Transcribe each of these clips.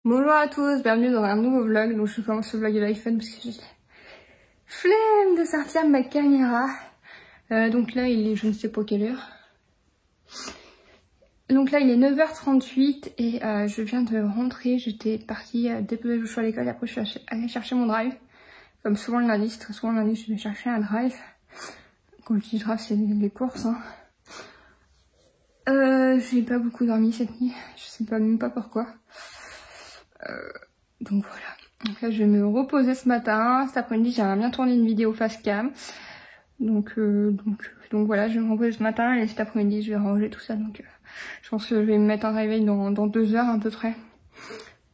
Bonjour à tous, bienvenue dans un nouveau vlog. Donc je commence ce vlog de l'iPhone parce que j'ai flemme de sortir ma caméra. Donc là il est je ne sais pas quelle heure. Donc là il est 9h38 et je viens de rentrer. J'étais partie déposer Joshua à l'école et après je suis allée chercher mon drive. Comme souvent le lundi, très souvent le lundi je vais chercher un drive. Quand je dis drive c'est les courses hein. J'ai pas beaucoup dormi cette nuit, je sais pas même pas pourquoi. Donc voilà. Donc là je vais me reposer ce matin. Cet après-midi j'aimerais bien tourner une vidéo face cam. Donc voilà, je vais me reposer ce matin et cet après-midi je vais ranger tout ça. Donc je pense que je vais me mettre un réveil dans 2 heures à peu près.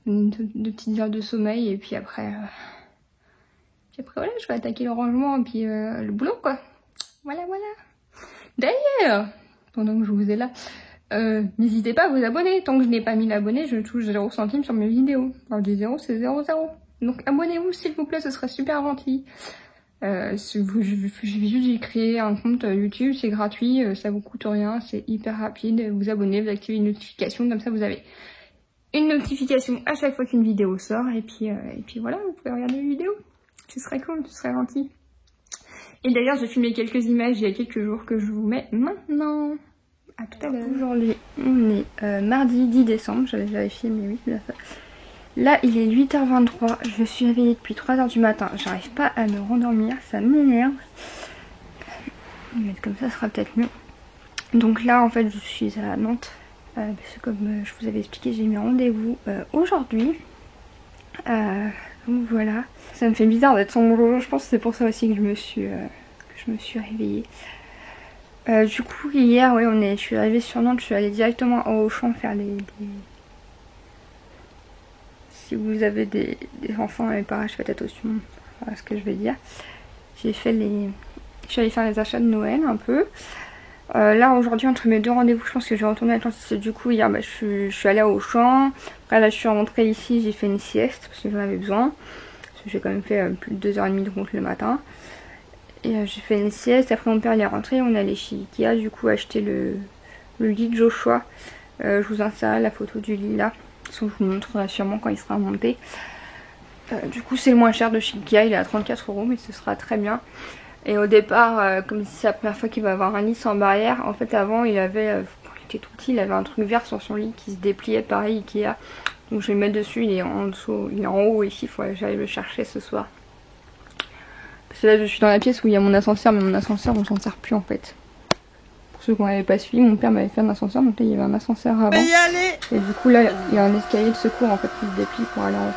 Deux petites heures de sommeil et puis après voilà, je vais attaquer le rangement et puis le boulot quoi. Voilà. D'ailleurs, pendant que je vous ai là, n'hésitez pas à vous abonner. Tant que je n'ai pas mis l'abonné, je touche 0 centimes sur mes vidéos. Alors je dis 0, c'est 0. Donc abonnez-vous s'il vous plaît, ce serait super gentil. J'ai créé un compte YouTube, c'est gratuit, ça vous coûte rien, c'est hyper rapide. Vous abonnez, vous activez une notification, comme ça vous avez une notification à chaque fois qu'une vidéo sort. Et puis voilà, vous pouvez regarder les vidéos. Ce serait cool, ce serait gentil. Et d'ailleurs j'ai filmé quelques images il y a quelques jours que je vous mets maintenant. À tout à l'heure. Aujourd'hui, on est mardi 10 décembre, j'avais vérifié, mais oui, c'est ça. Là, il est 8h23, je suis réveillée depuis 3h du matin, j'arrive pas à me rendormir, ça m'énerve. Mettre comme ça sera peut-être mieux. Donc là, en fait, je suis à Nantes, parce que comme je vous avais expliqué, j'ai mis rendez-vous aujourd'hui. Donc voilà. Ça me fait bizarre d'être sans mon jojo, je pense que c'est pour ça aussi que je me suis réveillée. Du coup hier je suis arrivée sur Nantes, je suis allée directement au Auchan faire les... Si vous avez des enfants et pareil, je fais attention à ce que je vais dire. Je suis allée faire les achats de Noël un peu. Là aujourd'hui entre mes deux rendez-vous je pense que je vais retourner à Atlantis. Du coup hier je suis allée au Auchan. Après là je suis rentrée ici, j'ai fait une sieste parce que j'en avais besoin. Parce que j'ai quand même fait plus de 2h30 de route le matin. Et j'ai fait une sieste, après mon père il est rentré, on est allé chez Ikea du coup acheter le lit de Joshua. Je vous insère la photo du lit là, je vous montre sûrement quand il sera monté. Du coup c'est le moins cher de chez Ikea, il est à 34 € mais ce sera très bien. Et au départ, comme c'est la première fois qu'il va avoir un lit sans barrière, en fait avant il avait, quand il était tout petit, il avait un truc vert sur son lit qui se dépliait pareil Ikea. Donc je vais le mettre dessus, il est en dessous, il est en haut ici, il faut que j'aille le chercher ce soir. Parce que là je suis dans la pièce où il y a mon ascenseur, mais mon ascenseur on s'en sert plus en fait. Pour ceux qui n'avaient pas suivi, mon père m'avait fait un ascenseur, donc là il y avait un ascenseur avant. Et du coup là il y a un escalier de secours en fait qui se déplie pour aller en haut.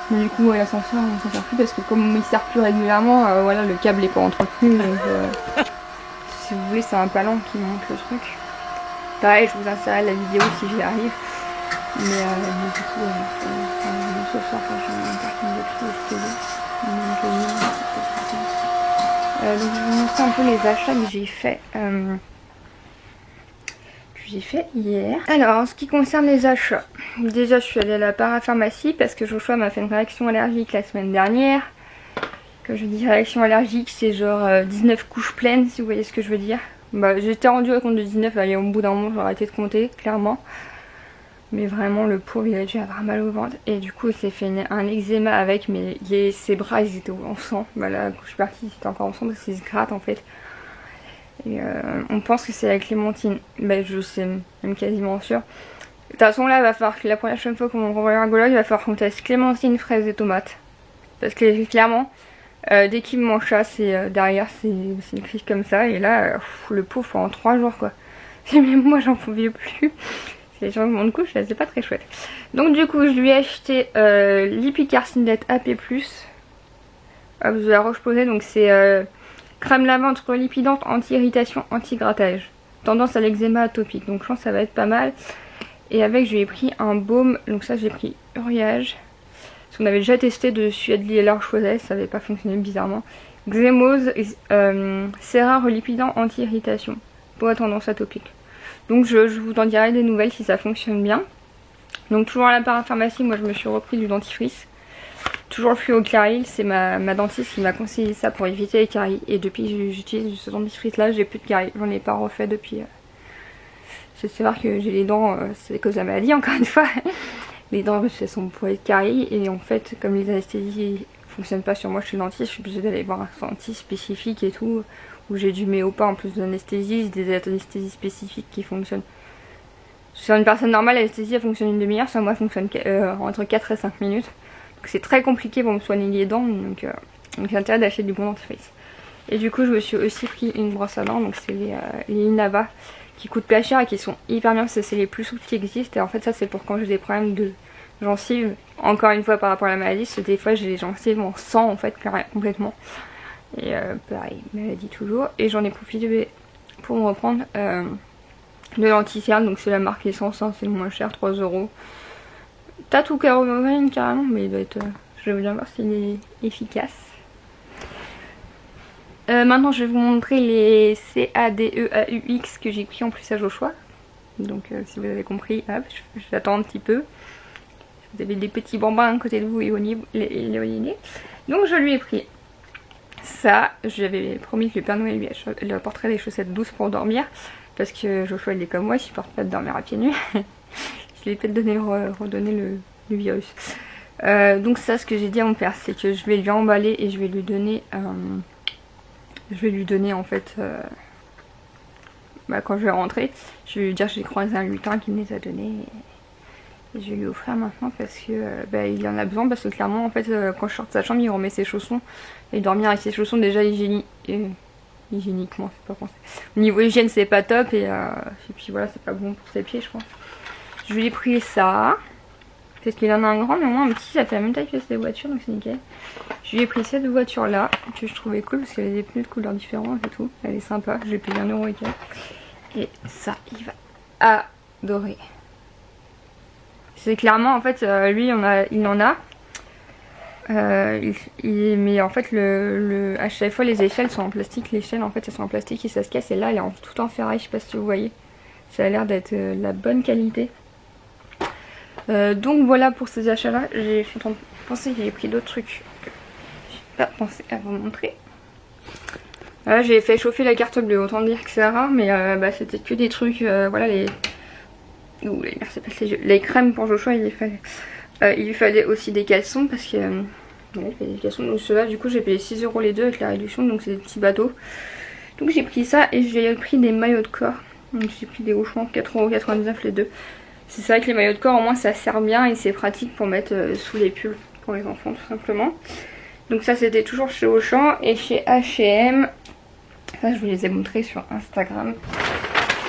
Mais du coup l'ascenseur on s'en sert plus parce que comme il sert plus régulièrement, voilà le câble est pas entretenu. Donc si vous voulez c'est un palan qui monte le truc. Pareil je vous insérerai la vidéo si j'y arrive. Mais du coup ce soir quand j'ai un parking de prix escalier. Donc je vais vous montrer un peu les achats que j'ai fait hier. Alors en ce qui concerne les achats, déjà je suis allée à la parapharmacie parce que Joshua m'a fait une réaction allergique la semaine dernière. Quand je dis réaction allergique c'est genre 19 couches pleines si vous voyez ce que je veux dire. Bah j'étais rendue à compte de 19, allez au bout d'un moment j'aurais arrêté de compter clairement. Mais vraiment le pauvre il a dû avoir mal au ventre. Et du coup il s'est fait un eczéma avec, mais ses bras ils étaient en sang. Bah là quand je suis partie c'était encore en sang parce qu'il se gratte en fait. Et on pense que c'est la clémentine. Bah je sais même quasiment sûr. De toute façon là il va falloir que la prochaine fois qu'on renvoie un gologue il va falloir qu'on teste clémentine, fraises et tomates. Parce que clairement dès qu'il mange ça c'est derrière c'est une crise comme ça. Et là le pauvre pendant 3 jours quoi. Et même moi j'en pouvais plus. Les changements de couche, c'est pas très chouette. Donc du coup je lui ai acheté l'Ipicarcindet AP+. De la Roche-Posay, donc c'est crème lavande relipidante, anti-irritation, anti-grattage. Tendance à l'eczéma atopique, donc je pense que ça va être pas mal. Et avec je lui ai pris un baume, donc ça j'ai pris Uriage. Parce qu'on avait déjà testé de Suadli et la Roche-Posay, ça n'avait pas fonctionné bizarrement. Xémose, Cera relipidant, anti-irritation pour la tendance atopique. Donc je vous en dirai des nouvelles si ça fonctionne bien. Donc toujours à la parapharmacie, moi je me suis repris du dentifrice. Toujours le fluoclaryl, c'est ma dentiste qui m'a conseillé ça pour éviter les caries. Et depuis j'utilise ce dentifrice là, j'ai plus de caries. J'en ai pas refait depuis. C'est savoir que j'ai les dents, c'est cause de la maladie encore une fois. les dents elles sont pour être carrées et en fait comme les anesthésies fonctionnent pas sur moi chez le dentiste, je suis obligée d'aller voir un dentiste spécifique et tout, où j'ai du méopa en plus d'anesthésie, des anesthésies spécifiques qui fonctionnent. Sur une personne normale, l'anesthésie elle fonctionne une demi-heure, sur moi elle fonctionne entre 4 et 5 minutes. Donc c'est très compliqué pour me soigner les dents, donc j'ai intérêt d'acheter du bon dentifrice. Et du coup je me suis aussi pris une brosse à dents, donc c'est les Inava qui coûtent pas cher et qui sont hyper bien parce que c'est les plus souples qui existent. Et en fait ça c'est pour quand j'ai des problèmes de gencives. Encore une fois par rapport à la maladie, parce que des fois j'ai les gencives en sang en fait complètement. Et pareil, maladie toujours. Et j'en ai profité pour me reprendre de l'anti-cerne, donc c'est la marque Essence, hein, c'est le moins cher, 3 €. Tattoo carrément, mais il doit être... je vais bien voir s'il est efficace. Maintenant je vais vous montrer les CADEAUX que j'ai pris en plus à Joshua. Donc si vous avez compris, hop, j'attends un petit peu. Vous avez des petits bambins à côté de vous et au niveau. Donc je lui ai pris ça. J'avais promis que le Père Noël lui apporterait des chaussettes douces pour dormir. Parce que Joshua il est comme moi, il supporte pas de dormir à pieds nus. Je lui ai peut-être redonné le virus. Donc ça, ce que j'ai dit à mon père, c'est que je vais lui emballer et je vais lui donner en fait quand je vais rentrer, je vais lui dire que j'ai croisé un lutin qui me les a donnés et je vais lui offrir maintenant parce que il en a besoin, parce que clairement en fait quand je sors de sa chambre il remet ses chaussons et dormir avec ses chaussons déjà hygiéniquement c'est pas français. Au niveau hygiène c'est pas top et puis voilà, c'est pas bon pour ses pieds je pense. Je lui ai pris ça parce qu'il en a un grand, mais au moins un petit, ça fait la même taille que ces voitures, donc c'est nickel. Je lui ai pris cette voiture là que je trouvais cool parce qu'elle avait des pneus de couleurs différentes et tout. Elle est sympa, je l'ai payé 1 € et quelques. Et ça, il va adorer. C'est clairement en fait, lui il en a. Mais en fait à chaque fois les échelles sont en plastique, les chaînes en fait elles sont en plastique et ça se casse, et là elle est tout en ferraille, je sais pas si vous voyez. Ça a l'air d'être la bonne qualité. Donc voilà pour ces achats là, je suis en train de penser que j'ai pris d'autres trucs que j'ai pas pensé à vous montrer. Là j'ai fait chauffer la carte bleue, autant dire que c'est rare, mais c'était que des trucs, voilà les... Ouh, les crèmes pour Joshua il lui fallait aussi des caleçons parce que... ouais, des caleçons, donc ceux-là du coup j'ai payé 6 € les deux avec la réduction, donc c'est des petits bateaux. Donc j'ai pris ça et j'ai pris des maillots de corps, donc j'ai pris des Auchan, 4,99 € les deux. C'est vrai que les maillots de corps au moins ça sert bien et c'est pratique pour mettre sous les pulls pour les enfants tout simplement. Donc ça c'était toujours chez Auchan et chez H&M. Ça je vous les ai montrés sur Instagram.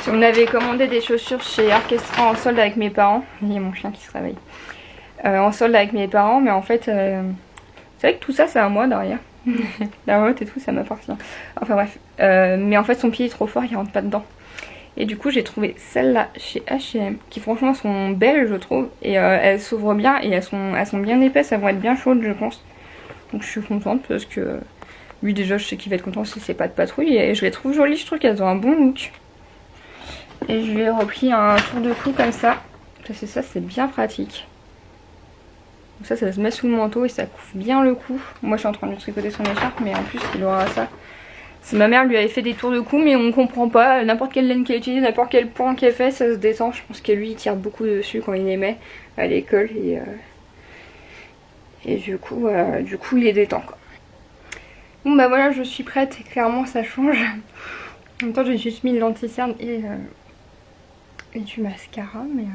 Si on avait commandé des chaussures chez Orchestra en solde avec mes parents. Il y a mon chien qui se réveille. En solde avec mes parents, mais en fait c'est vrai que tout ça c'est à moi derrière. La remote et tout ça m'appartient. Enfin bref. Mais en fait son pied est trop fort, il rentre pas dedans. Et du coup j'ai trouvé celles-là chez H&M qui franchement sont belles je trouve. Et elles s'ouvrent bien et elles sont bien épaisses, elles vont être bien chaudes je pense. Donc je suis contente parce que lui déjà je sais qu'il va être content si c'est pas de patrouille. Et je les trouve jolies, je trouve qu'elles ont un bon look. Et je lui ai repris un tour de cou comme ça. Parce que ça c'est bien pratique. Donc ça se met sous le manteau et ça couvre bien le cou. Moi je suis en train de lui tricoter son écharpe mais en plus il aura ça. Ma mère lui avait fait des tours de cou mais on comprend pas, n'importe quelle laine qu'elle utilise, n'importe quel point qu'elle fait ça se détend. Je pense que lui il tire beaucoup dessus quand il les met à l'école et du coup il les détend quoi. Bon bah voilà, je suis prête et clairement ça change. En même temps j'ai juste mis de l'anti-cerne et du mascara mais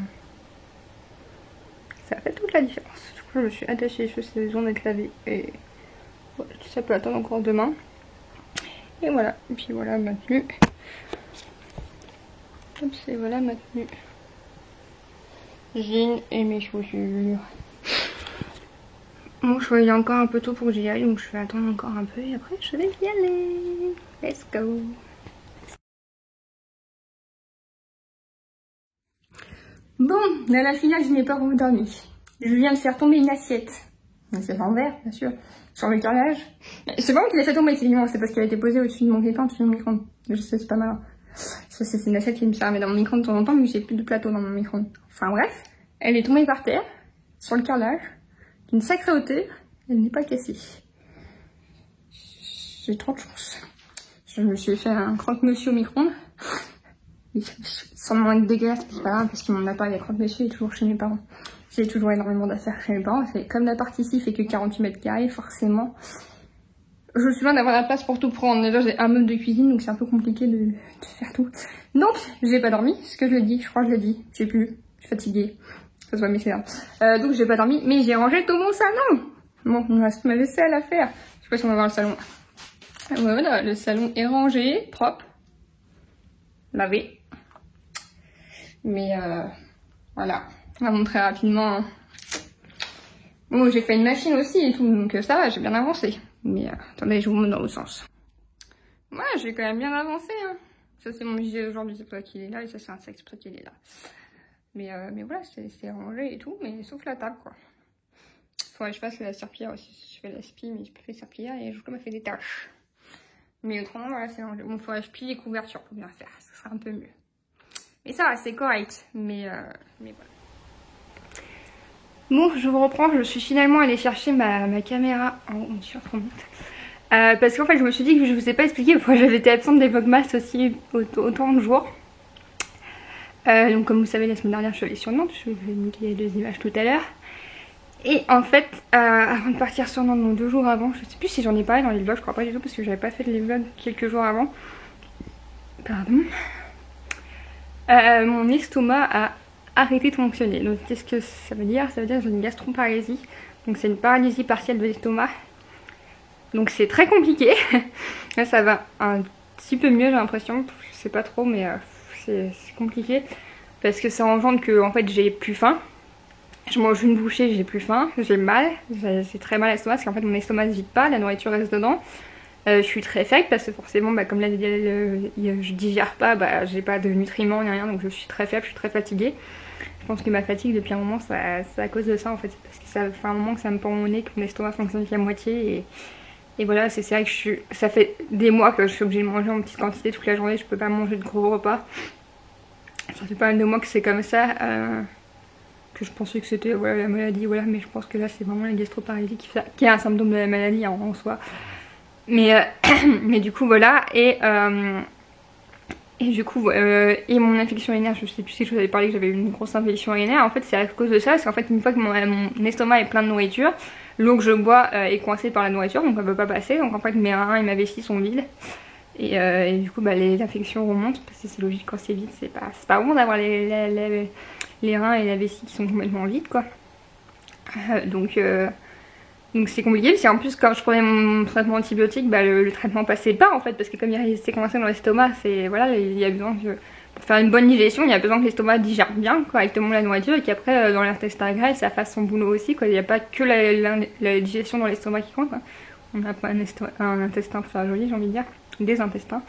ça fait toute la différence. Du coup je me suis attachée les cheveux, c'est besoin d'être lavée et voilà, ça peut attendre encore demain. Et voilà, et puis voilà ma tenue. Hop, c'est voilà ma tenue. Jean et mes chaussures. Mon choix il est encore un peu tôt pour que j'y aille, donc je vais attendre encore un peu et après je vais y aller. Let's go. Bon, dans la finale je n'ai pas redormi. Je viens de faire tomber une assiette. C'est en verre, bien sûr. Sur le carrelage. C'est pas moi qui l'ai fait tomber, c'est parce qu'elle a été posée au-dessus de mon grille-pain, au-dessus de mon micro-ondes. Je sais, c'est pas mal. C'est une assiette qui me servait dans mon micro-ondes de temps en temps, mais j'ai plus de plateau dans mon micro-ondes. Enfin bref, elle est tombée par terre, sur le carrelage, d'une sacrée hauteur, elle n'est pas cassée. J'ai trop de chance. Je me suis fait un croque-monsieur au micro-ondes. Sans moins être dégueulasse, c'est pas grave, parce que mon appareil à croque-monsieur est toujours chez mes parents. j'ai toujours énormément d'affaires chez mes parents. Comme l'appart ici fait que 48 mètres carrés, forcément, je suis loin d'avoir la place pour tout prendre. Déjà, j'ai un meuble de cuisine, donc c'est un peu compliqué de faire tout. Donc, j'ai pas dormi, ce que je l'ai dit, je crois que je l'ai dit, je sais plus, je suis fatiguée. Ça se voit, mais c'est là. Donc, j'ai pas dormi, mais j'ai rangé tout mon salon. Bon, il me reste ma vaisselle à faire. Je sais pas si on va voir le salon. Voilà, le salon est rangé, propre, lavé. Mais voilà, on va montrer rapidement. Bon, j'ai fait une machine aussi et tout, donc ça va, j'ai bien avancé. Mais attendez, je vous montre dans l'autre sens. Ouais, j'ai quand même bien avancé. Hein. Ça, c'est mon gilet aujourd'hui, c'est pour ça qu'il est là, et ça, c'est un sac, c'est pour ça qu'il est là. Mais voilà, c'est rangé et tout, mais sauf la table, quoi. Faudrait que je fasse la serpillière aussi. Je fais la spie, mais j'ai pas fait la serpillière et je m'a fait des tâches. Mais autrement, voilà, c'est rangé. Bon, faudrait que je plie les couvertures pour bien faire, ça sera un peu mieux. Mais ça va, c'est correct, mais voilà. Bon, je vous reprends, je suis finalement allée chercher ma caméra. Oh, mon dieu, trop vite. Parce qu'en fait, je me suis dit que je vous ai pas expliqué pourquoi j'avais été absente des Vlogmas aussi autant de jours. Donc, comme vous savez, la semaine dernière, je suis allée sur Nantes. Je vais vous mettre les 2 images tout à l'heure. Et en fait, avant de partir sur Nantes, donc 2 jours avant, je sais plus si j'en ai parlé dans les vlogs, je crois pas du tout parce que j'avais pas fait les vlogs quelques jours avant. Pardon. Mon estomac a arrêté de fonctionner. Donc qu'est-ce que ça veut dire? Ça veut dire que j'ai une gastroparalysie. Donc c'est une paralysie partielle de l'estomac. Donc c'est très compliqué. Là ça va un petit peu mieux, j'ai l'impression. Je sais pas trop, mais c'est compliqué. Parce que ça engendre que en fait j'ai plus faim. Je mange une bouchée, j'ai plus faim, j'ai mal, j'ai très mal à l'estomac parce qu'en fait mon estomac ne se vide pas, la nourriture reste dedans. Je suis très sec parce que forcément, comme là je digère pas, j'ai pas de nutriments ni rien, donc je suis très faible, je suis très fatiguée. Je pense que ma fatigue depuis un moment, c'est à cause de ça en fait, parce que ça fait un moment que ça me pend au nez, que mon estomac fonctionne qu'à moitié et voilà, c'est vrai que ça fait des mois que je suis obligée de manger en petite quantité toute la journée, je peux pas manger de gros repas. Ça fait pas mal de mois que c'est comme ça. Que je pensais que c'était voilà, la maladie, voilà, mais je pense que là c'est vraiment la gastroparalysie qui est un symptôme de la maladie en soi. Mais du coup voilà, et du coup et mon infection urinaire, je sais plus si je vous avais parlé que j'avais eu une grosse infection urinaire, en fait c'est à cause de ça, parce qu'en fait une fois que mon estomac est plein de nourriture, l'eau que je bois est coincée par la nourriture, donc elle peut pas passer, donc en fait mes reins et ma vessie sont vides. Et du coup les infections remontent, parce que c'est logique quand c'est vide, c'est pas bon d'avoir les reins et la vessie qui sont complètement vides quoi. Donc c'est compliqué parce qu'en plus quand je prenais mon traitement antibiotique, le traitement passait pas en fait, parce que comme il restait coincé dans l'estomac, c'est voilà, il y a besoin que pour faire une bonne digestion, il y a besoin que l'estomac digère bien correctement la nourriture et qu'après dans l'intestin grêle ça fasse son boulot aussi quoi. Il n'y a pas que la digestion dans l'estomac qui compte quoi. On n'a pas un intestin pour faire joli, j'ai envie de dire, des intestins.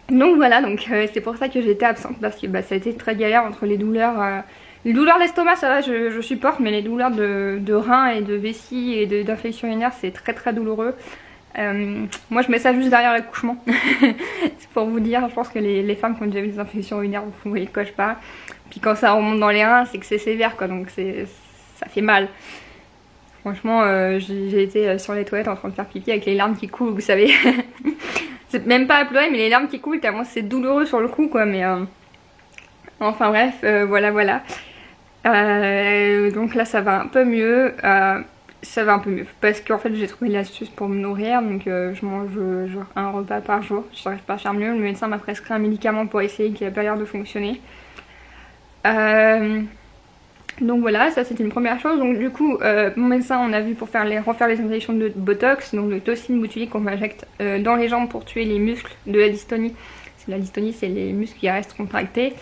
Donc voilà, donc c'est pour ça que j'étais absente, parce que ça a été très galère entre les douleurs. Les douleurs d'estomac ça va, je supporte, mais les douleurs de reins et de vessie et d'infection urinaire c'est très très douloureux. Moi je mets ça juste derrière l'accouchement. C'est pour vous dire, je pense que les femmes qui ont déjà eu des infections urinaires, vous voyez de quoi je parle. Puis quand ça remonte dans les reins, c'est que c'est sévère quoi, donc ça fait mal. Franchement, j'ai été sur les toilettes en train de faire pipi avec les larmes qui coulent, vous savez. C'est même pas à pleurer, mais les larmes qui coulent, tellement c'est douloureux sur le coup, quoi. Mais enfin bref, voilà. Donc là, ça va un peu mieux. Ça va un peu mieux parce qu'en fait, j'ai trouvé l'astuce pour me nourrir. Donc je mange genre un repas par jour. Je n'arrive pas à faire mieux. Le médecin m'a prescrit un médicament pour essayer qui a pas l'air de fonctionner. Donc voilà, ça c'était une première chose. Donc du coup, mon médecin on a vu pour refaire les injections de Botox, donc de toxine botulique qu'on m'injecte dans les jambes pour tuer les muscles de la dystonie. La dystonie c'est les muscles qui restent contractés,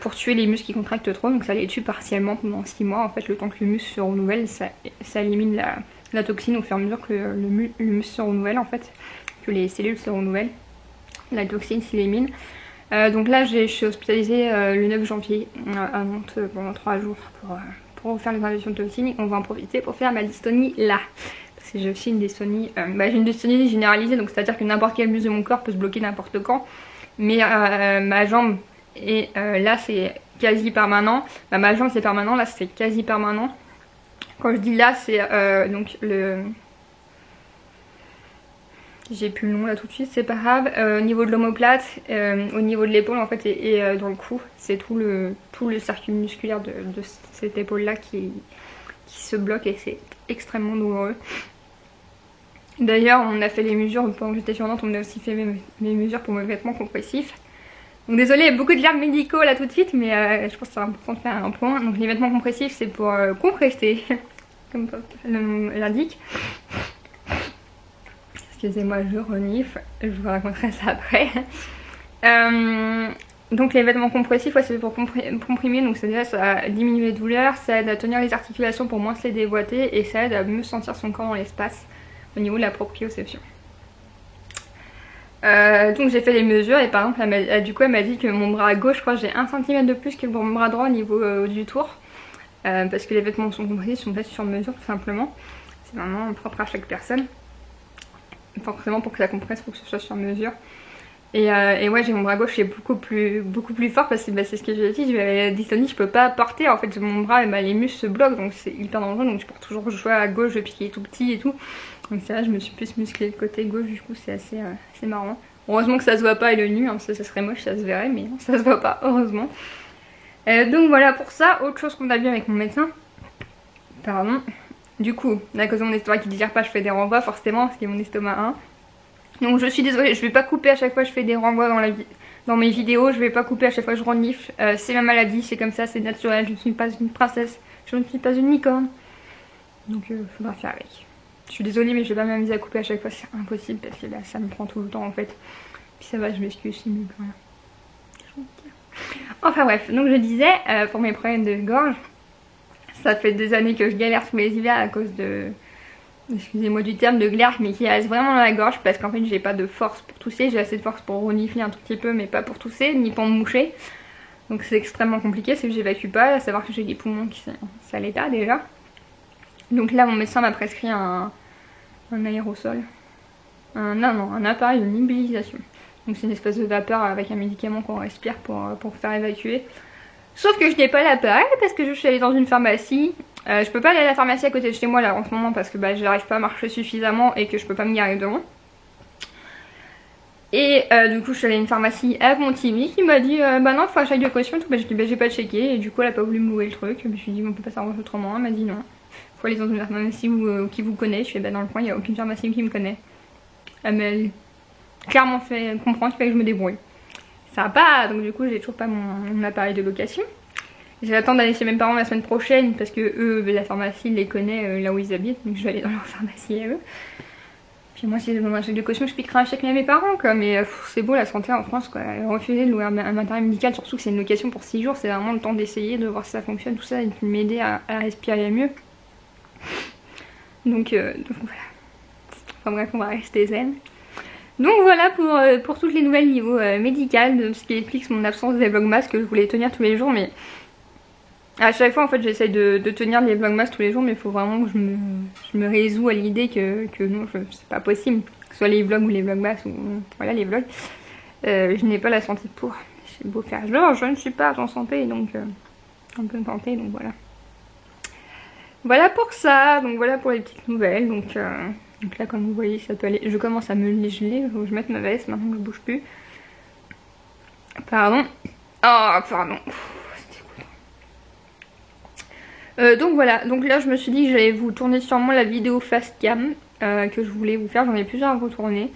pour tuer les muscles qui contractent trop, donc ça les tue partiellement pendant 6 mois. En fait le temps que le muscle se renouvelle, ça élimine la toxine au fur et à mesure que le muscle se renouvelle en fait, que les cellules se renouvellent, la toxine s'élimine. Donc là je suis hospitalisée le 9 janvier à Nantes pendant 3 jours pour faire les injections de toxine. On va en profiter pour faire ma dystonie là, parce que j'ai aussi une dystonie, j'ai une dystonie généralisée, donc c'est à dire que n'importe quel muscle de mon corps peut se bloquer n'importe quand, mais ma jambe et là c'est quasi permanent. Ma jambe c'est permanent, là c'est quasi permanent. Quand je dis là c'est donc J'ai plus le nom là tout de suite, c'est pas grave. Au niveau de l'omoplate, au niveau de l'épaule en fait et dans le cou, c'est tout le circuit musculaire de cette épaule là qui se bloque et c'est extrêmement douloureux. D'ailleurs on a fait les mesures pendant que j'étais sur Nantes, on a aussi fait mes mesures pour mes vêtements compressifs. Donc désolée, il y a beaucoup de termes médicaux là tout de suite, mais je pense que c'est important de faire un point. Donc les vêtements compressifs c'est pour compresser, comme le nom l'indique. Excusez-moi, je renifle, je vous raconterai ça après. Donc les vêtements compressifs, ouais, c'est pour comprimer, donc c'est-à-dire ça diminue les douleurs, ça aide à tenir les articulations pour moins se les déboîter et ça aide à mieux sentir son corps dans l'espace au niveau de la proprioception. Donc j'ai fait les mesures et par exemple du coup elle m'a dit que mon bras gauche, je crois j'ai 1 cm de plus que mon bras droit au niveau du tour, parce que les vêtements sont compressés, sont faits sur mesure tout simplement. C'est vraiment propre à chaque personne. Forcément pour que ça compresse, il faut que ce soit sur mesure. Et ouais, j'ai mon bras gauche qui est beaucoup plus fort parce que c'est ce que j'ai dit, j'ai la dystonie, je peux pas porter en fait mon bras et les muscles se bloquent donc c'est hyper dangereux, donc je porte toujours le choix à gauche depuis qu'il est tout petit et tout. Donc c'est là je me suis plus musclé le côté gauche, du coup c'est assez marrant. Heureusement que ça se voit pas à l'œil nu, hein, ça serait moche, ça se verrait, mais non, ça se voit pas, heureusement. Donc voilà pour ça. Autre chose qu'on a vu avec mon médecin, pardon. Du coup, à cause de mon estomac qui digère pas, je fais des renvois forcément parce qu'il y a mon estomac 1. Donc je suis désolée, je vais pas couper à chaque fois que je fais des renvois dans mes vidéos, je vais pas couper à chaque fois que je renifle. C'est ma maladie, c'est comme ça, c'est naturel, je ne suis pas une princesse, je ne suis pas une licorne. Donc faudra faire avec. Je suis désolée mais je vais pas m'amuser à couper à chaque fois, c'est impossible parce que là ça me prend tout le temps en fait. Puis ça va, je m'excuse, c'est mieux que rien. Enfin bref, donc je disais, pour mes problèmes de gorge, ça fait des années que je galère tous les hivers à cause de, excusez-moi du terme, de glaire, mais qui reste vraiment dans la gorge parce qu'en fait j'ai pas de force pour tousser, j'ai assez de force pour renifler un tout petit peu mais pas pour tousser, ni pour me moucher. Donc c'est extrêmement compliqué, c'est que j'évacue pas, à savoir que j'ai des poumons qui sont à l'état déjà. Donc là mon médecin m'a prescrit un aérosol, un appareil de nébulisation. Donc c'est une espèce de vapeur avec un médicament qu'on respire pour faire évacuer. Sauf que je n'ai pas l'appareil parce que je suis allée dans une pharmacie. Je peux pas aller à la pharmacie à côté de chez moi là en ce moment parce que j'arrive pas à marcher suffisamment et que je peux pas me garer devant. Et du coup je suis allée à une pharmacie à Pontivy qui m'a dit bah non faut un chèque de caution. J'ai dit j'ai pas checké et du coup elle a pas voulu me louer le truc. Je me suis dit on peut pas s'arranger autrement. Elle m'a dit non. Faut aller dans une pharmacie qui vous connaît. Je suis dans le coin, il n'y a aucune pharmacie qui me connaît. Elle m'a clairement fait comprendre qu'il fallait que je me débrouille. Sympa, donc du coup j'ai toujours pas mon appareil de location. J'attends d'aller chez mes parents la semaine prochaine parce que eux, la pharmacie les connaît là où ils habitent, donc je vais aller dans leur pharmacie à eux. Puis moi si j'ai besoin d'un chèque de caution je piquerai un chèque à mes parents quoi, mais c'est beau la santé en France quoi, refuser de louer un matériel médical, surtout que c'est une location pour 6 jours, c'est vraiment le temps d'essayer, de voir si ça fonctionne, tout ça, et de m'aider à respirer mieux. Donc voilà. Enfin bref, on va rester zen. Donc voilà pour toutes les nouvelles niveau médical, de ce qui explique mon absence des vlogmas que je voulais tenir tous les jours, mais à chaque fois en fait j'essaye de tenir les vlogmas tous les jours, mais il faut vraiment que je me résous à l'idée que non, c'est pas possible, que ce soit les vlogs ou les vlogmas ou voilà les vlogs, je n'ai pas la santé pour. J'ai beau faire genre je ne suis pas en santé, donc en bonne santé, donc voilà. Voilà pour ça, donc voilà pour les petites nouvelles, donc là comme vous voyez ça peut aller, je commence à me geler, il faut que je mette ma veste maintenant que je bouge plus. Pardon. Oh pardon. Donc voilà, donc là je me suis dit que j'allais vous tourner sûrement la vidéo face cam que je voulais vous faire, j'en ai plusieurs à vous tourner.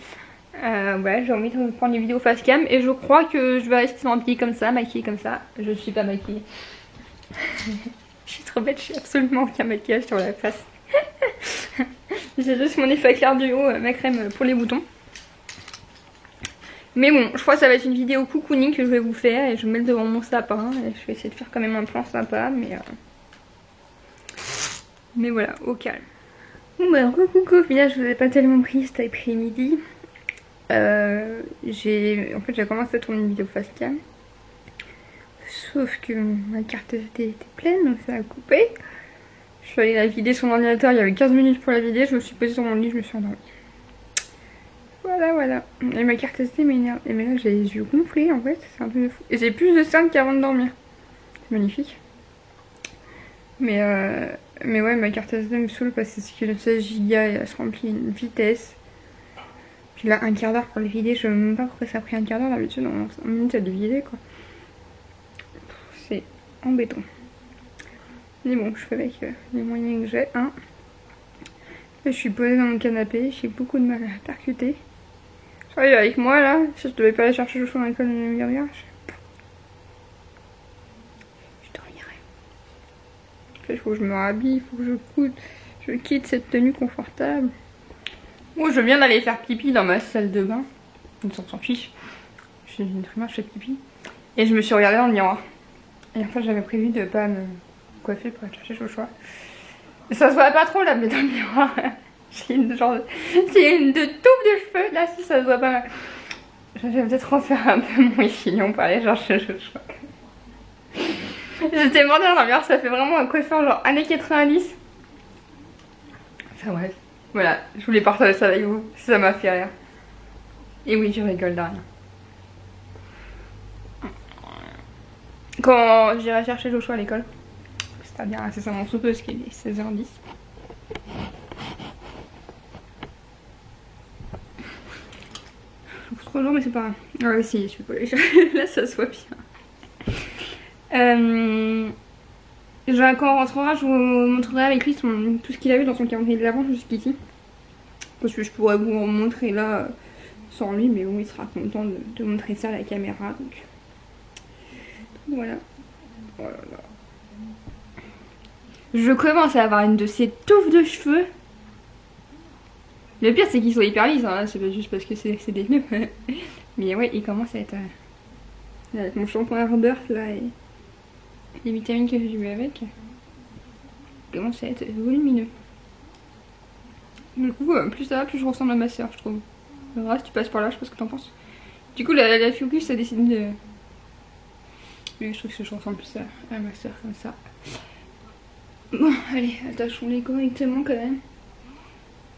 Voilà, j'ai envie de vous prendre les vidéos face cam et je crois que je vais rester maquillée comme ça, je suis pas maquillée. Je suis trop bête, je suis absolument aucun maquillage sur la face. J'ai juste mon effet clair du haut, ma crème pour les boutons. Mais bon, je crois que ça va être une vidéo cocooning que je vais vous faire et je vais me mettre devant mon sapin et je vais essayer de faire quand même un plan sympa, mais voilà, au calme. Bon bah coucou, au final je vous ai pas tellement pris cet après-midi. En fait j'ai commencé à tourner une vidéo face cam. Sauf que ma carte SD était pleine donc ça a coupé. Je suis allée la vider sur mon ordinateur, il y avait 15 minutes pour la vider, je me suis posée sur mon lit, je me suis endormie. Voilà. Et ma carte SD m'énerve. Et mais là j'ai les yeux gonflés en fait, c'est un peu de fou. Et j'ai plus de 5 qu'avant de dormir. C'est magnifique. Mais ouais, ma carte SD me saoule parce que c'est que le 16 Go et elle se remplit à une vitesse. Puis là, un quart d'heure pour le vider. Je sais même pas pourquoi ça a pris un quart d'heure d'habitude. En 5 minutes à le vider quoi. C'est embêtant. Mais bon, je fais avec les moyens que j'ai. Hein. Là, je suis posée dans mon canapé. J'ai beaucoup de mal à percuter. Travaille avec moi là. Si je devais pas aller chercher Joshua dans l'école de Numéria, je dormirais. Il faut que je me rhabille, il faut que je quitte cette tenue confortable. Bon, je viens d'aller faire pipi dans ma salle de bain. On s'en fiche. Je suis une primaire, je fais pipi. Et je me suis regardée dans le miroir. Et en fait, j'avais prévu de pas me coiffer pour aller chercher Joshua. Ça se voit pas trop là, mais dans le miroir. J'ai une de touffe de cheveux. Là, si ça se voit pas. Je vais peut-être refaire un peu mon chignon pour aller chercher Joshua. J'étais mordue dans le miroir, ça fait vraiment un coiffeur genre années 90. Enfin bref. Voilà, je voulais partager ça avec vous. Ça m'a fait rire. Et oui, je rigole de rien. Quand j'irai chercher Joshua à l'école, c'est-à-dire incessamment sous peu, parce qu'il est 16h10. Je trouve trop lourd, mais c'est pas grave. Ah ouais, si, je peux aller chercher. Là, ça se voit bien. Quand on rentrera, je vous montrerai avec lui tout ce qu'il a eu dans son calendrier de l'avant jusqu'ici. Parce que je pourrais vous montrer là sans lui, mais bon, il sera content de montrer ça à la caméra. Donc voilà. Oh là là. Je commence à avoir une de ces touffes de cheveux. Le pire, c'est qu'ils sont hyper lisses, hein. C'est pas juste parce que c'est des nœuds. Mais ouais, il commence à être. Avec mon shampoing Rebirth là et les vitamines que j'ai eu avec, il commence à être volumineux. Du coup, plus ça va, plus je ressemble à ma soeur, je trouve. Alors, si tu passes par là, je sais pas ce que t'en penses. Du coup, la Focus a décidé de. Oui, je trouve que je ressemble plus à ma soeur comme ça. Bon, allez, attachons-les correctement quand même.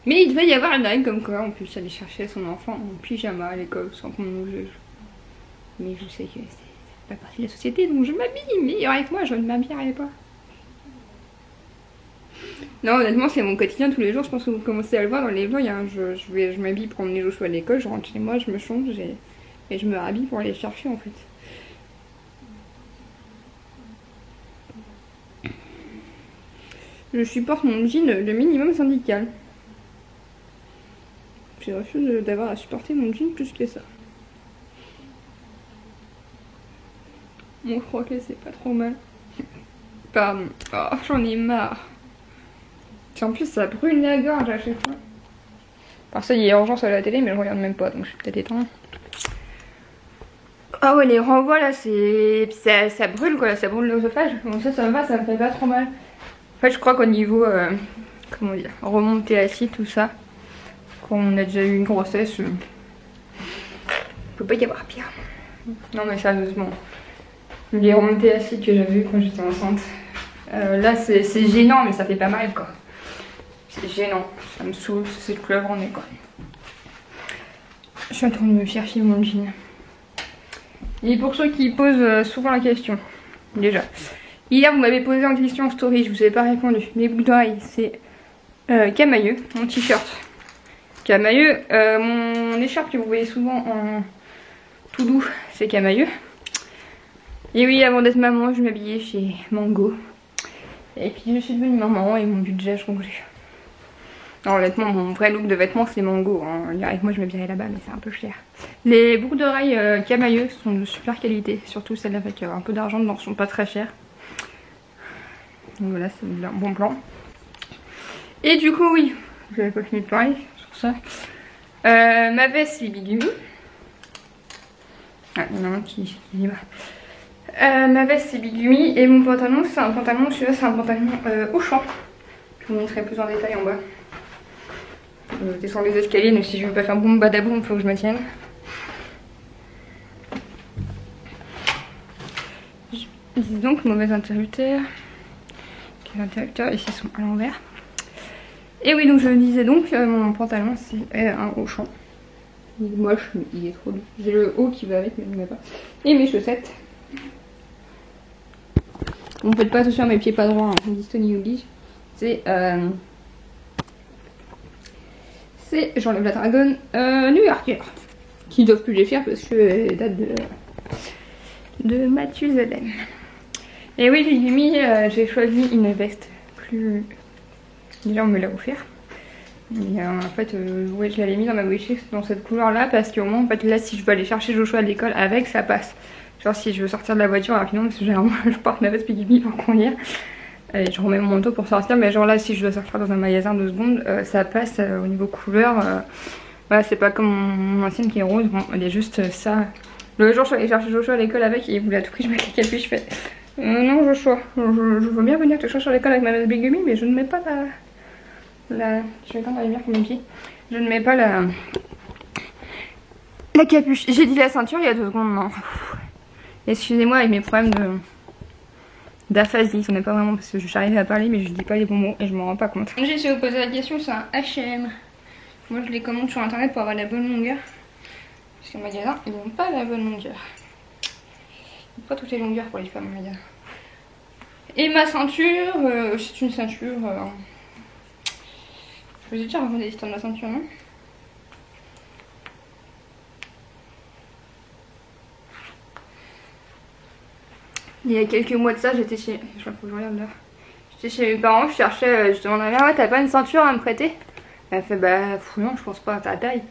Mais il devait y avoir une règle comme quoi on puisse aller chercher son enfant en pyjama à l'école sans qu'on nous juge. Mais je sais que c'est pas partie de la société, donc je m'habille. Mais avec moi, je ne m'habillerai pas. Non, honnêtement, c'est mon quotidien tous les jours. Je pense que vous commencez à le voir dans les vlogs. Hein. Je m'habille pour emmener Joshua à l'école. Je rentre chez moi, je me change et je me rhabille pour aller le chercher en fait. Je supporte mon jean le minimum syndical. J'ai refusé d'avoir à supporter mon jean plus que ça. Bon, je crois que c'est pas trop mal. Pardon. Oh, j'en ai marre. En plus, ça brûle la gorge à chaque fois. Par ça, il y a urgence à la télé, mais je regarde même pas, donc je suis peut-être éteinte. Ah ouais, les renvois là, ça brûle quoi, ça brûle l'œsophage. Bon, ça me va, ça me fait pas trop mal. En fait, je crois qu'au niveau, comment dire, remontée acide, tout ça, quand on a déjà eu une grossesse, il peut pas y avoir pire. Non, mais sérieusement, les remontées acides que j'avais eues quand j'étais enceinte, là c'est gênant, mais ça fait pas mal quoi. C'est gênant, ça me saoule, c'est le couleuvre en nez quoi. Je suis en train de me faire filer mon jean. Et pour ceux qui posent souvent la question, déjà. Hier vous m'avez posé en question en story, je vous ai pas répondu. Mes boucles d'oreilles, c'est Camailleux, mon t-shirt. Camailleux, mon écharpe que vous voyez souvent en tout doux, c'est Camailleux. Et oui, avant d'être maman, je m'habillais chez Mango. Et puis je suis devenue maman et mon budget a changé. Non, honnêtement, mon vrai look de vêtements c'est Mango. Hein. Avec moi je m'habillerais là-bas, mais c'est un peu cher. Les boucles d'oreilles Camailleux sont de super qualité, surtout celles avec un peu d'argent dedans, sont pas très chères. Donc voilà, c'est un bon plan. Et du coup, oui, j'avais pas fini de parler sur ça. Ma veste c'est Bigumi. Ah, il y en a un qui y va. Ma veste c'est Bigumi et mon pantalon c'est un pantalon, celui-là c'est un pantalon Auchan. Je vous montrerai plus en détail en bas. Je descends les escaliers, donc si je veux pas faire boum badaboum, il faut que je me tienne. Dis donc, mauvais interrupteur. Les interrupteurs ici sont à l'envers. Et oui, donc je disais donc, mon pantalon c'est un Auchan. Il est moche, mais il est trop doux. J'ai le haut qui va avec, mais je ne mets pas. Et mes chaussettes. Bon, faites pas attention à mes pieds pas droits, hein. Tony oblige. C'est c'est j'enlève la dragonne New Yorker. Qui doivent plus les faire parce que date de Mathusalem. Et oui, j'ai choisi une veste plus... Déjà on me l'a offert. Mais en fait, ouais, je l'avais mis dans ma wishlist dans cette couleur là parce qu'au moins en fait là si je veux aller chercher Joshua à l'école avec ça passe. Genre si je veux sortir de la voiture rapidement parce que généralement je porte ma veste bikini pour conduire. Et je remets mon manteau pour sortir, mais genre là si je dois sortir dans un magasin 2 secondes, ça passe au niveau couleur. Voilà, c'est pas comme mon ancienne qui est rose, bon, elle est juste ça. Le jour je suis allée chercher Joshua à l'école avec et il voulait à tout prix que je mette les capuches, je fais non Joshua, je veux bien venir te chercher à l'école avec ma veste bikini, mais je ne mets pas la... Je vais attendre la lumière pour mes pieds. Je ne mets pas la capuche. J'ai dit la ceinture il y a 2 secondes, non. Excusez-moi avec mes problèmes d'aphasie, ce n'est pas vraiment parce que j'arrive à parler mais je dis pas les bons mots et je m'en rends pas compte. J'ai essayé de poser la question, c'est un H&M. Moi je les commande sur internet pour avoir la bonne longueur. Parce qu'en magasin ils n'ont pas la bonne longueur. Ils n'ont pas toutes les longueurs pour les femmes en magasin. Et ma ceinture, c'est une ceinture... Je vous ai déjà raconté l'histoire de ma ceinture, non? Il y a quelques mois de ça, j'étais chez... Je crois que je regarde là. J'étais chez mes parents, je cherchais, je demandais à ma mère, ouais, t'as pas une ceinture à me prêter? Elle fait, bah non, je pense pas à ta taille.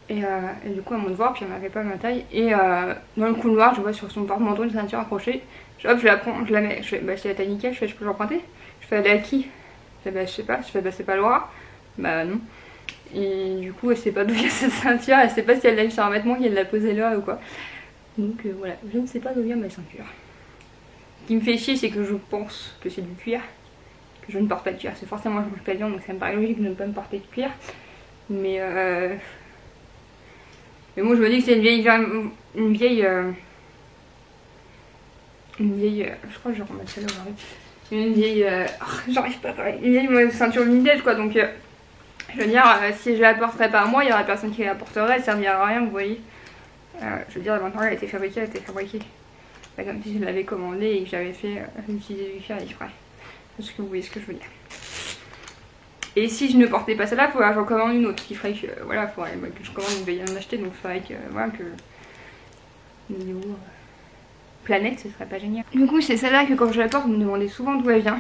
Et du coup, elle monte voir, puis elle m'avait pas ma taille. Et dans le couloir, je vois sur son porte-manteau une ceinture accrochée. Hop, je la prends, je la mets. Je fais, bah c'est la taille nickel, je fais, je peux l'emprunter? Je fais, elle est à qui? Je fais, bah je sais pas. Je fais, bah c'est pas Laura. Bah non. Et du coup, elle sait pas d'où vient cette ceinture, elle sait pas si elle l'a eu sur un vêtement, qu'elle l'a posée là ou quoi. Donc voilà, je ne sais pas d'où vient ma ceinture. Ce qui me fait chier, c'est que je pense que c'est du cuir. Que je ne porte pas de cuir, c'est forcément je mange pas de viande, donc ça me paraît logique de ne pas me porter de cuir. Mais moi je me dis que c'est une vieille, je crois que je vais remettre celle-là aujourd'hui. Une vieille, j'arrive pas à parler, une vieille ceinture vintage quoi, donc je veux dire, si je la porterais pas à moi, il y aurait personne qui la porterait, elle servirait à rien, vous voyez. Je veux dire, l'inventaire elle a été fabriquée, elle a été fabriquée. Pas comme si je l'avais commandé et que j'avais fait utiliser du cuir exprès. Parce que vous voyez ce que je veux dire. Et si je ne portais pas celle-là, il faudrait que j'en commande une autre. Qui ferait que, voilà, faudrait que je commande une veille en acheter, donc il faudrait que, voilà, que niveau planète, ce serait pas génial. Du coup, c'est celle-là que quand je la porte, vous me demandez souvent d'où elle vient.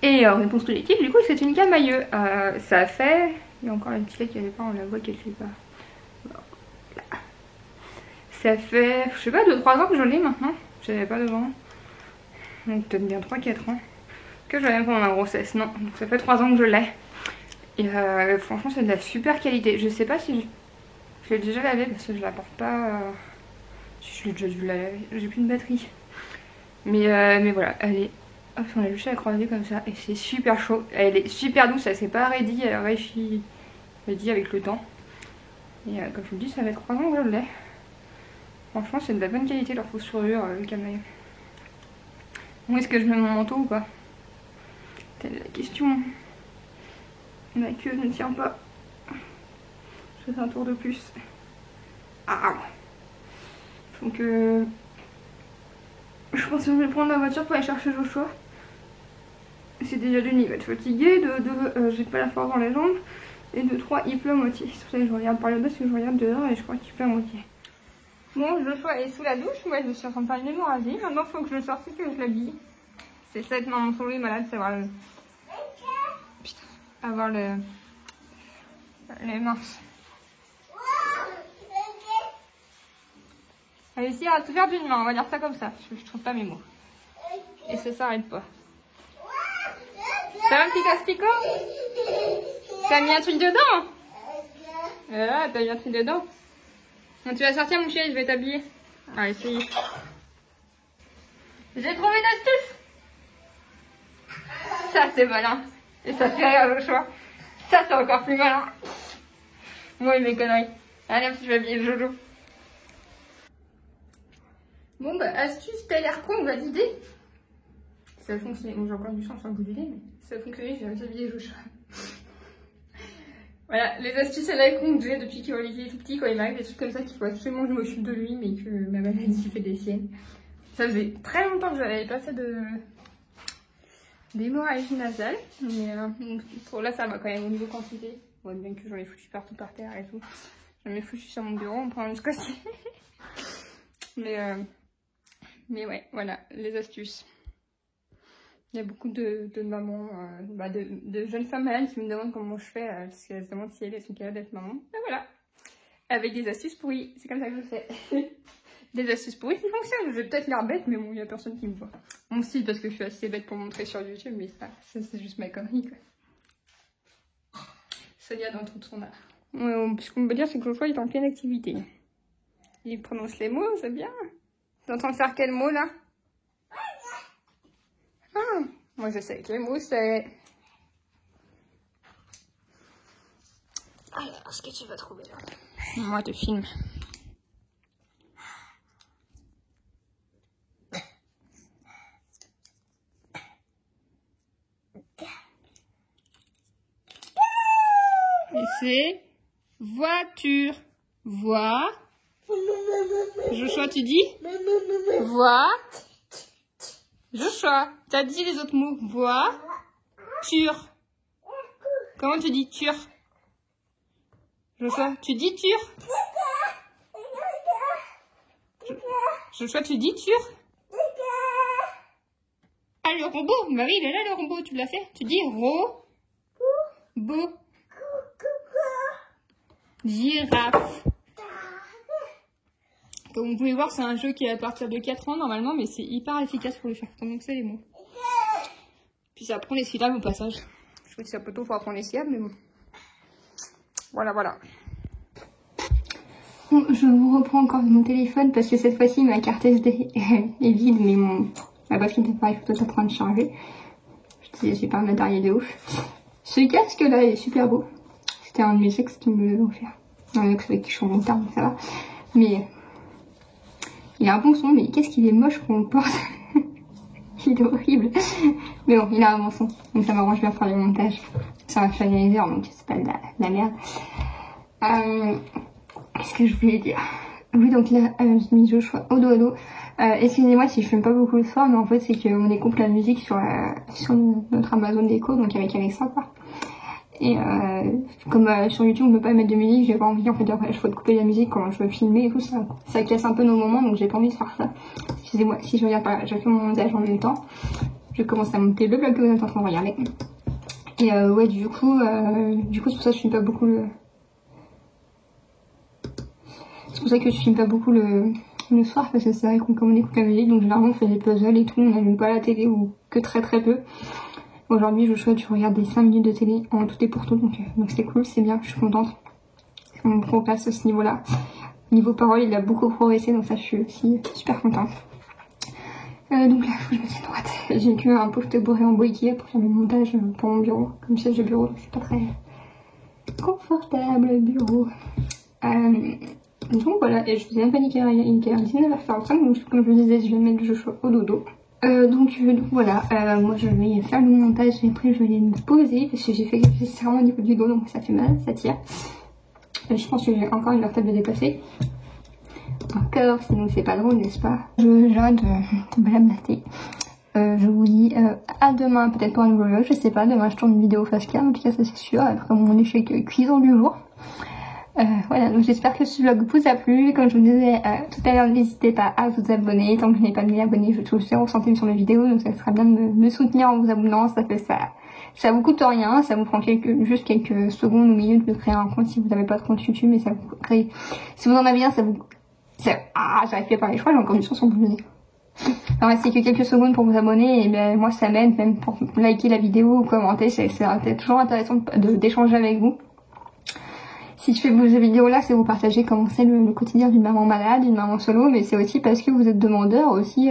Et réponse collective, du coup, c'est une camailleux. Ça fait... Il y a encore la petite qui avait pas, on la voit quelque part. Voilà. Ça fait, je sais pas, 2-3 ans que je l'ai maintenant. Je savais pas devant. Donc peut-être bien 3-4 ans. Que je l'ai pendant ma grossesse, non. Donc ça fait 3 ans que je l'ai. Et franchement, c'est de la super qualité. Je sais pas si je l'ai déjà lavé parce que je la porte pas... Si je l'ai déjà dû la laver. J'ai plus de batterie. Mais voilà, elle est... Hop, on l'a juste à la croiser comme ça et c'est super chaud. Elle est super douce, elle s'est pas raidie, elle a réussi raidie avec le temps. Et comme je vous le dis, ça fait 3 ans que je l'ai. Franchement, c'est de la bonne qualité leur fourrure, le camailleux. Où est-ce que je mets mon manteau ou pas? Telle est la question. Ma queue ne tient pas. Je fais un tour de plus. Ah! Donc je pense que je vais prendre la voiture pour aller chercher Joshua. C'est déjà d'une, il va être fatigué, de deux, j'ai pas la force dans les jambes, et de 3, il pleut à moitié. C'est pour ça que je regarde par le bas, parce que je regarde dehors et je crois qu'il pleut à moitié. Bon, Joshua est sous la douche, moi je suis en train de faire une hémorragie, maintenant il faut que je le sorte et que je l'habille. C'est ça être maman solo et malade, c'est avoir le... Putain, avoir le... les minces. Réussir à tout faire d'une main, on va dire ça comme ça, je trouve pas mes mots. Et ça s'arrête pas. T'as un petit casse-picot? T'as mis un truc dedans? Voilà, t'as mis un truc dedans. Bon, tu vas sortir mon chéri, je vais t'habiller. Allez, essayez. J'ai trouvé une astuce. Ça c'est malin. Et ça fait rire le choix. Ça c'est encore plus malin. Moi mes conneries. Allez, je vais habiller Jojo. Bon bah astuce, t'as l'air con, validé. Ça a fonctionné. Bon, j'ai encore du sang sur le bout du nez, mais ça a fonctionné, j'ai habillé Joshua. Voilà, les astuces à la con que j'ai depuis qu'il est tout petit, quand il m'arrive des trucs comme ça qu'il faut absolument que je m'occupe de lui, mais que ma maladie fait des siennes. Ça faisait très longtemps que je n'avais pas fait d'hémorragie nasale, mais pour là ça va quand même au niveau quantité. voit bien que j'en ai foutu partout par terre et tout. J'en ai foutu sur mon bureau en prenant ce côté. Mais ouais, voilà, les astuces. Il y a beaucoup de mamans, de jeunes femmes malades qui me demandent comment je fais, parce qu'elles se demandent si elles sont capables d'être maman. Et voilà, avec des astuces pourries, c'est comme ça que je fais. Des astuces pourries qui fonctionnent. Je vais peut-être l'air bête, mais bon, il n'y a personne qui me voit. Bon, si, parce que je suis assez bête pour montrer sur YouTube, mais ça c'est juste ma connerie, quoi. Sonia dans toute son art. Ce qu'on peut dire, c'est que Joshua est en pleine activité. Il prononce les mots, c'est bien. Tu es en train de faire quel mot, là? Ah, moi je sais que les mots, c'est... Alors, ce que tu vas trouver, là? Moi, je te filme. Et c'est voiture. Voix. Joshua, tu dis? Voix. Joshua, t'as dit les autres mots. Voiture. Comment tu dis tur? Joshua, tu dis tur? Joshua, tu dis tur? Ah, le robot. Bah oui, il est là le robot, tu l'as fait. Tu dis beau. Girafe. Comme vous pouvez voir, c'est un jeu qui est à partir de 4 ans normalement, mais c'est hyper efficace pour lui faire prononcer les mots. Puis ça apprend les syllabes au passage. Je trouve que c'est un peu tôt pour apprendre les syllabes, mais bon. Voilà. Bon, je vous reprends encore de mon téléphone parce que cette fois-ci ma carte SD est vide, mais ma batterie d'appareil photo est en train de charger. C'est super matériel de ouf. Ce casque là est super beau. C'était un de mes ex qui me l'avait offert. Un ex avec qui je suis en bon terme, ça va. Mais il a un bon son, mais qu'est-ce qu'il est moche qu'on le porte. Il est horrible. Mais bon, il a un bon son. Donc ça m'arrange bien pour les montages. C'est un finalizer, donc c'est pas de la merde. Qu'est-ce que je voulais dire? Oui, donc là, j'ai mis Joshua au dodo. Excusez-moi si je filme pas beaucoup le soir, mais en fait, c'est qu'on écoute la musique sur notre Amazon Echo, donc avec Alexa, quoi. Et comme sur YouTube on peut pas mettre de musique, j'ai pas envie en fait après je faut couper la musique quand je veux filmer et tout, ça casse un peu nos moments, donc j'ai pas envie de faire ça. Excusez-moi si je regarde pas, j'ai fait mon montage en même temps. Je commence à monter le blog que vous êtes en train de regarder. Et ouais, du coup c'est pour ça que je filme pas beaucoup le soir, parce que c'est vrai qu'on comme on écoute la musique, donc généralement on fait des puzzles et tout, on n'allume pas la télé ou que très peu. Aujourd'hui, Joshua, tu regardes des 5 minutes de télé en tout et pour tout, donc c'est cool, c'est bien, je suis contente. On progresse à ce niveau-là. Niveau parole, il a beaucoup progressé, donc ça, je suis aussi super contente. Donc là, il faut que je me tienne droite. J'ai que un pauvre tabouret en bois Ikea pour faire le montage pour mon bureau, comme siège de bureau, donc c'est pas très confortable le bureau. Donc voilà, et je vous ai même pas dit qu'il est 19h45, donc comme je vous disais, je vais mettre Joshua au dodo. Donc voilà, moi je vais faire le montage et après je vais me poser parce que j'ai fait quelques serrements au niveau du dos, donc ça fait mal, ça tire. Je pense que j'ai encore une orthèse de dépasser. Encore, sinon c'est pas drôle, n'est-ce pas? J'arrête de blablater. Je vous dis à demain, peut-être pour un nouveau vlog, je sais pas, demain je tourne une vidéo face cam, en tout cas ça c'est sûr, après mon échec cuisant du jour. Voilà, donc j'espère que ce vlog vous a plu. Comme je vous disais tout à l'heure, n'hésitez pas à vous abonner. Tant que je n'ai pas mis abonné, je touche 0 centime sur mes vidéos, donc ça sera bien de me soutenir en vous abonnant. Ça vous coûte rien, ça vous prend juste quelques secondes ou minutes de créer un compte si vous n'avez pas de compte YouTube, mais ça vous crée. Si vous en avez un, j'arrive plus à parler, je crois que j'ai encore du son sur mon nez. Il reste que quelques secondes pour vous abonner et ben moi ça m'aide même pour liker la vidéo ou commenter, c'est toujours intéressant d'échanger avec vous. Si je fais vos vidéos là, c'est vous partager comment c'est le quotidien d'une maman malade, d'une maman solo, mais c'est aussi parce que vous êtes demandeur aussi,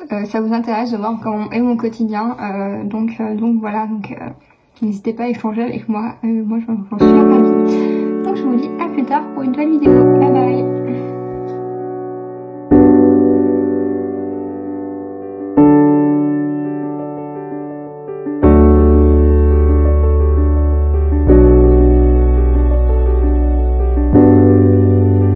ça vous intéresse de voir comment est mon quotidien, donc voilà, n'hésitez pas à échanger avec moi, moi j'en suis ravie. Donc je vous dis à plus tard pour une nouvelle vidéo, bye bye.